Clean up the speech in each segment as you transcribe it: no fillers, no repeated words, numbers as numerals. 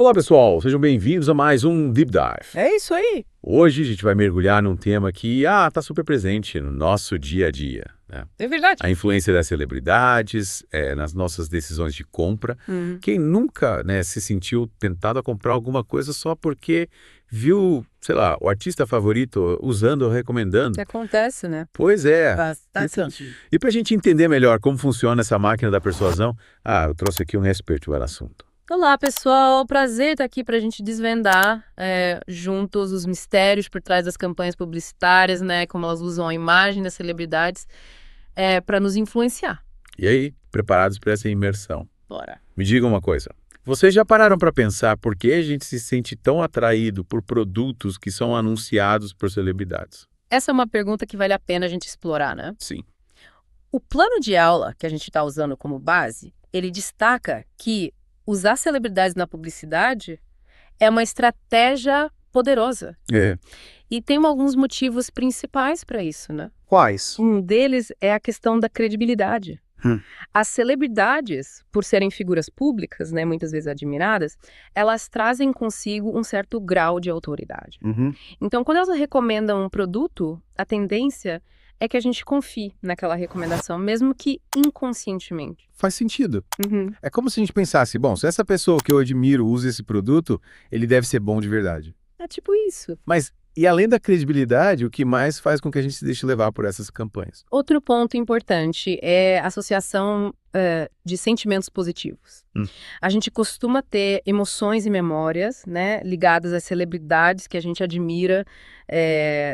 Olá pessoal, sejam bem-vindos a mais um Deep Dive. É isso aí. Hoje a gente vai mergulhar num tema que está super presente no nosso dia a dia, né? É verdade. A influência das celebridades nas nossas decisões de compra. Quem nunca, né, se sentiu tentado a comprar alguma coisa só porque viu, sei lá, o artista favorito usando ou recomendando? Que acontece, né? Pois é. Bastante. E para a gente entender melhor como funciona essa máquina da persuasão, eu trouxe aqui um expert para o assunto. Olá, pessoal. Prazer estar aqui para a gente desvendar juntos os mistérios por trás das campanhas publicitárias, né? Como elas usam a imagem das celebridades para nos influenciar. E aí, preparados para essa imersão? Bora. Me diga uma coisa. Vocês já pararam para pensar por que a gente se sente tão atraído por produtos que são anunciados por celebridades? Essa é uma pergunta que vale a pena a gente explorar, né? Sim. O plano de aula que a gente está usando como base, ele destaca que usar celebridades na publicidade é uma estratégia poderosa. E tem alguns motivos principais para isso, né? Quais? Um deles é a questão da credibilidade. As celebridades, por serem figuras públicas, né, muitas vezes admiradas, elas trazem consigo um certo grau de autoridade. Então, quando elas recomendam um produto, a tendência é que a gente confie naquela recomendação, mesmo que inconscientemente. Faz sentido. É como se a gente pensasse, bom, se essa pessoa que eu admiro usa esse produto, ele deve ser bom de verdade. É tipo isso. Mas, e além da credibilidade, o que mais faz com que a gente se deixe levar por essas campanhas? Outro ponto importante é a associação de sentimentos positivos. A gente costuma ter emoções e memórias, né, ligadas às celebridades que a gente admira,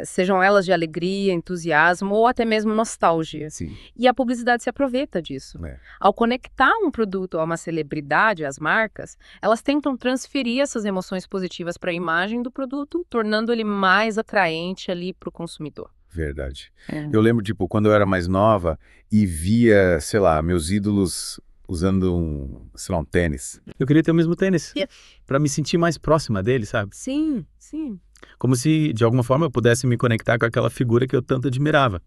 sejam elas de alegria, entusiasmo ou até mesmo nostalgia. Sim. E a publicidade se aproveita disso. Ao conectar um produto a uma celebridade, as marcas, elas tentam transferir essas emoções positivas para a imagem do produto, tornando ele mais atraente ali para o consumidor. Verdade. Eu lembro, tipo, quando eu era mais nova e via, sei lá, meus ídolos usando um tênis. Eu queria ter o mesmo tênis, pra me sentir mais próxima dele, sabe? Sim, sim. Como se, de alguma forma, eu pudesse me conectar com aquela figura que eu tanto admirava.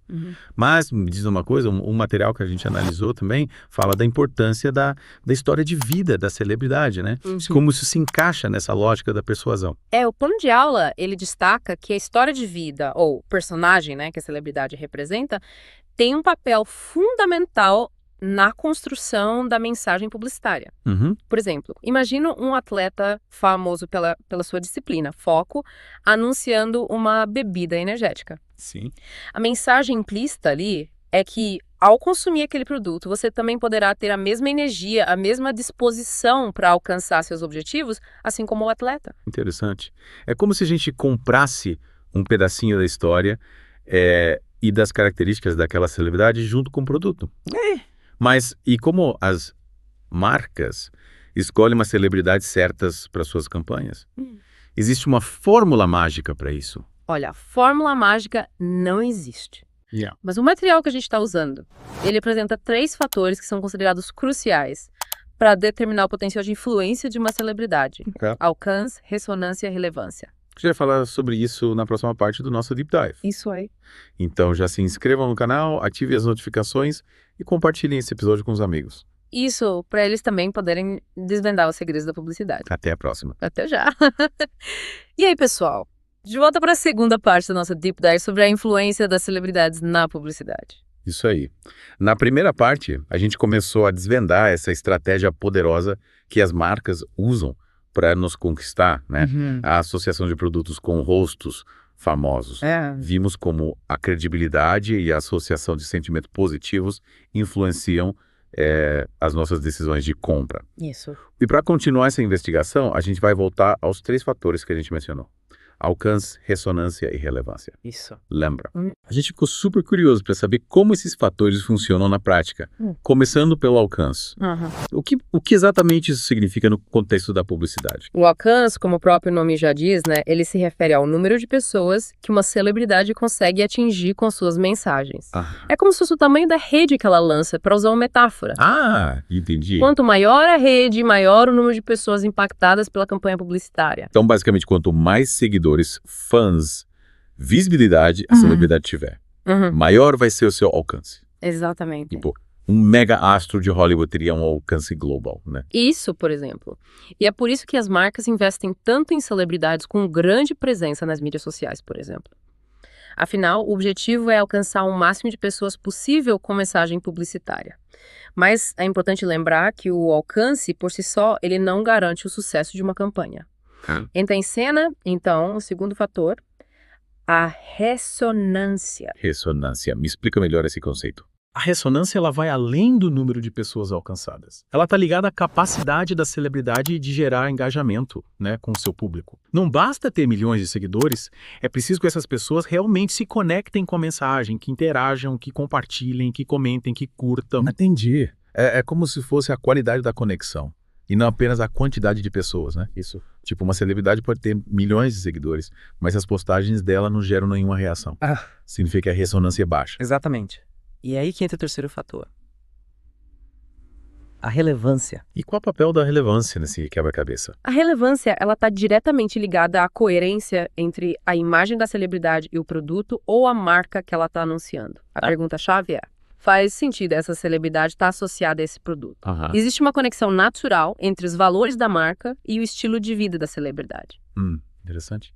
Mas, me diz uma coisa, um material que a gente analisou também fala da importância da história de vida da celebridade, né? Como isso se encaixa nessa lógica da persuasão. O plano de aula, ele destaca que a história de vida, ou personagem, né, que a celebridade representa, tem um papel fundamental na construção da mensagem publicitária. Por exemplo, imagina um atleta famoso pela sua disciplina, foco, anunciando uma bebida energética. Sim. A mensagem implícita ali é que, ao consumir aquele produto, você também poderá ter a mesma energia, a mesma disposição para alcançar seus objetivos, assim como o atleta. Interessante. É como se a gente comprasse um pedacinho da história e das características daquela celebridade junto com o produto. Mas, e como as marcas escolhem umas celebridades certas para suas campanhas? Existe uma fórmula mágica para isso? Olha, a fórmula mágica não existe. Mas o material que a gente está usando, ele apresenta 3 fatores que são considerados cruciais para determinar o potencial de influência de uma celebridade. Alcance, ressonância e relevância. A gente vai falar sobre isso na próxima parte do nosso Deep Dive. Isso aí. Então já se inscrevam no canal, ativem as notificações e compartilhem esse episódio com os amigos. Isso, para eles também poderem desvendar os segredos da publicidade. Até a próxima. Até já. E aí, pessoal? De volta para a segunda parte da nossa Deep Dive sobre a influência das celebridades na publicidade. Isso aí. Na primeira parte, a gente começou a desvendar essa estratégia poderosa que as marcas usam para nos conquistar, né? A associação de produtos com rostos famosos. Vimos como a credibilidade e a associação de sentimentos positivos influenciam as nossas decisões de compra. Isso. E para continuar essa investigação, a gente vai voltar aos 3 fatores que a gente mencionou. Alcance, ressonância e relevância. Isso. Lembra? A gente ficou super curioso para saber como esses fatores funcionam na prática, começando pelo alcance. O que exatamente isso significa no contexto da publicidade? O alcance, como o próprio nome já diz, né, ele se refere ao número de pessoas que uma celebridade consegue atingir com suas mensagens. É como se fosse o tamanho da rede que ela lança, para usar uma metáfora. Entendi. Quanto maior a rede, maior o número de pessoas impactadas pela campanha publicitária. Então, basicamente, quanto mais seguidores, fãs, visibilidade a celebridade tiver, maior vai ser o seu alcance. Exatamente. Tipo, um mega astro de Hollywood teria um alcance global, né? Isso, por exemplo. E é por isso que as marcas investem tanto em celebridades com grande presença nas mídias sociais, por exemplo. Afinal, o objetivo é alcançar o máximo de pessoas possível com mensagem publicitária. Mas é importante lembrar que o alcance, por si só, ele não garante o sucesso de uma campanha. Entra em cena, então, o segundo fator, a ressonância. Ressonância. Me explica melhor esse conceito. A ressonância ela vai além do número de pessoas alcançadas. Ela está ligada à capacidade da celebridade de gerar engajamento, né, com o seu público. Não basta ter milhões de seguidores, é preciso que essas pessoas realmente se conectem com a mensagem, que interajam, que compartilhem, que comentem, que curtam. Entendi. É como se fosse a qualidade da conexão e não apenas a quantidade de pessoas, né? Isso. Tipo, uma celebridade pode ter milhões de seguidores, mas as postagens dela não geram nenhuma reação. Significa que a ressonância é baixa. Exatamente. E é aí que entra o terceiro fator. A relevância. E qual o papel da relevância nesse quebra-cabeça? A relevância, ela está diretamente ligada à coerência entre a imagem da celebridade e o produto ou a marca que ela está anunciando. A pergunta-chave é, faz sentido essa celebridade estar associada a esse produto? Existe uma conexão natural entre os valores da marca e o estilo de vida da celebridade. Interessante.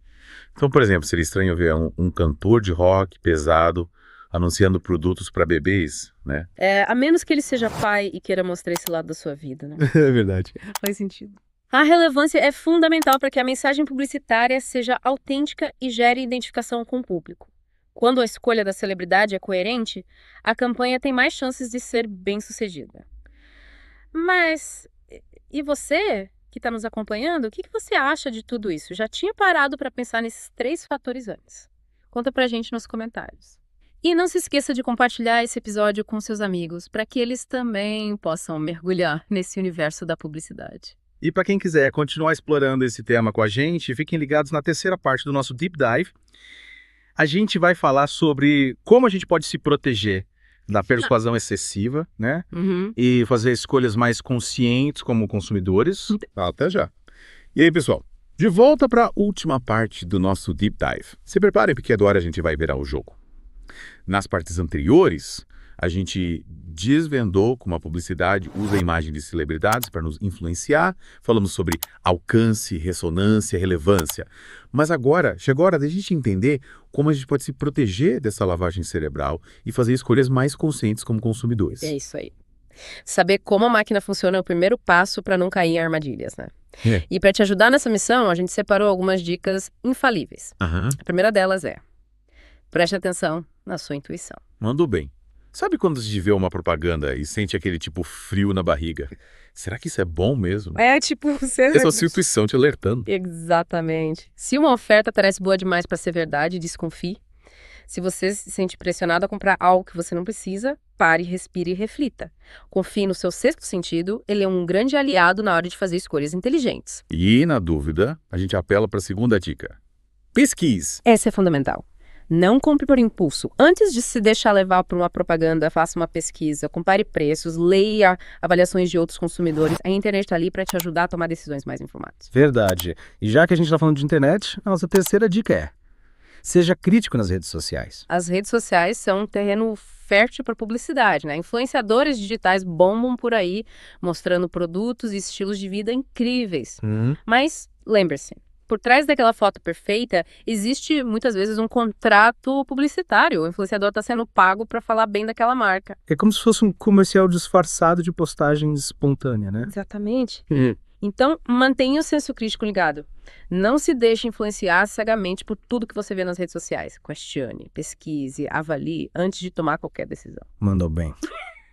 Então, por exemplo, seria estranho ver um cantor de rock pesado anunciando produtos para bebês, né? A menos que ele seja pai e queira mostrar esse lado da sua vida, né? É verdade. Faz sentido. A relevância é fundamental para que a mensagem publicitária seja autêntica e gere identificação com o público. Quando a escolha da celebridade é coerente, a campanha tem mais chances de ser bem-sucedida. Mas, e você, que está nos acompanhando, o que você acha de tudo isso? Já tinha parado para pensar nesses 3 fatores antes? Conta pra gente nos comentários. E não se esqueça de compartilhar esse episódio com seus amigos, para que eles também possam mergulhar nesse universo da publicidade. E para quem quiser continuar explorando esse tema com a gente, fiquem ligados na terceira parte do nosso Deep Dive. A gente vai falar sobre como a gente pode se proteger da persuasão excessiva, né? E fazer escolhas mais conscientes como consumidores. Até já. E aí, pessoal? De volta para a última parte do nosso Deep Dive. Se preparem, porque agora a gente vai virar o jogo. Nas partes anteriores, a gente desvendou como a publicidade usa a imagem de celebridades para nos influenciar. Falamos sobre alcance, ressonância, relevância. Mas agora, chegou a hora da gente entender como a gente pode se proteger dessa lavagem cerebral e fazer escolhas mais conscientes como consumidores. É isso aí. Saber como a máquina funciona é o primeiro passo para não cair em armadilhas, né? E para te ajudar nessa missão, a gente separou algumas dicas infalíveis. A primeira delas é: preste atenção na sua intuição. Mandou bem. Sabe quando você vê uma propaganda e sente aquele tipo frio na barriga? Será que isso é bom mesmo? Você... Essa é a sua intuição te alertando. Exatamente. Se uma oferta parece boa demais para ser verdade, desconfie. Se você se sente pressionado a comprar algo que você não precisa, pare, respire e reflita. Confie no seu sexto sentido, ele é um grande aliado na hora de fazer escolhas inteligentes. E, na dúvida, a gente apela para a segunda dica. Pesquise. Essa é fundamental. Não compre por impulso. Antes de se deixar levar por uma propaganda, faça uma pesquisa, compare preços, leia avaliações de outros consumidores. A internet está ali para te ajudar a tomar decisões mais informadas. Verdade. E já que a gente está falando de internet, a nossa terceira dica é: seja crítico nas redes sociais. As redes sociais são um terreno fértil para publicidade, né? Influenciadores digitais bombam por aí, mostrando produtos e estilos de vida incríveis. Mas lembre-se, por trás daquela foto perfeita, existe muitas vezes um contrato publicitário. O influenciador está sendo pago para falar bem daquela marca. É como se fosse um comercial disfarçado de postagem espontânea, né? Exatamente. Então, mantenha o senso crítico ligado. Não se deixe influenciar cegamente por tudo que você vê nas redes sociais. Questione, pesquise, avalie antes de tomar qualquer decisão. Mandou bem.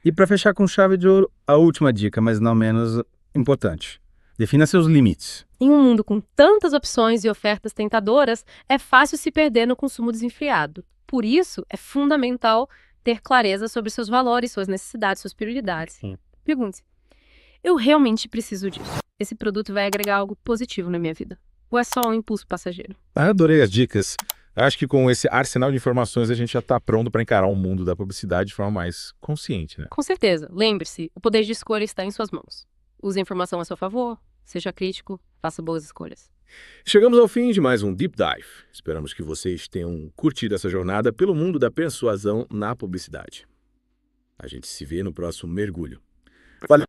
E para fechar com chave de ouro, a última dica, mas não menos importante: defina seus limites. Em um mundo com tantas opções e ofertas tentadoras, é fácil se perder no consumo desenfreado. Por isso, é fundamental ter clareza sobre seus valores, suas necessidades, suas prioridades. Pergunte-se: eu realmente preciso disso? Esse produto vai agregar algo positivo na minha vida? Ou é só um impulso passageiro? Adorei as dicas. Acho que com esse arsenal de informações a gente já está pronto para encarar o mundo da publicidade de forma mais consciente, né? Com certeza. Lembre-se, o poder de escolha está em suas mãos. Use a informação a seu favor, seja crítico, faça boas escolhas. Chegamos ao fim de mais um Deep Dive. Esperamos que vocês tenham curtido essa jornada pelo mundo da persuasão na publicidade. A gente se vê no próximo mergulho. Valeu!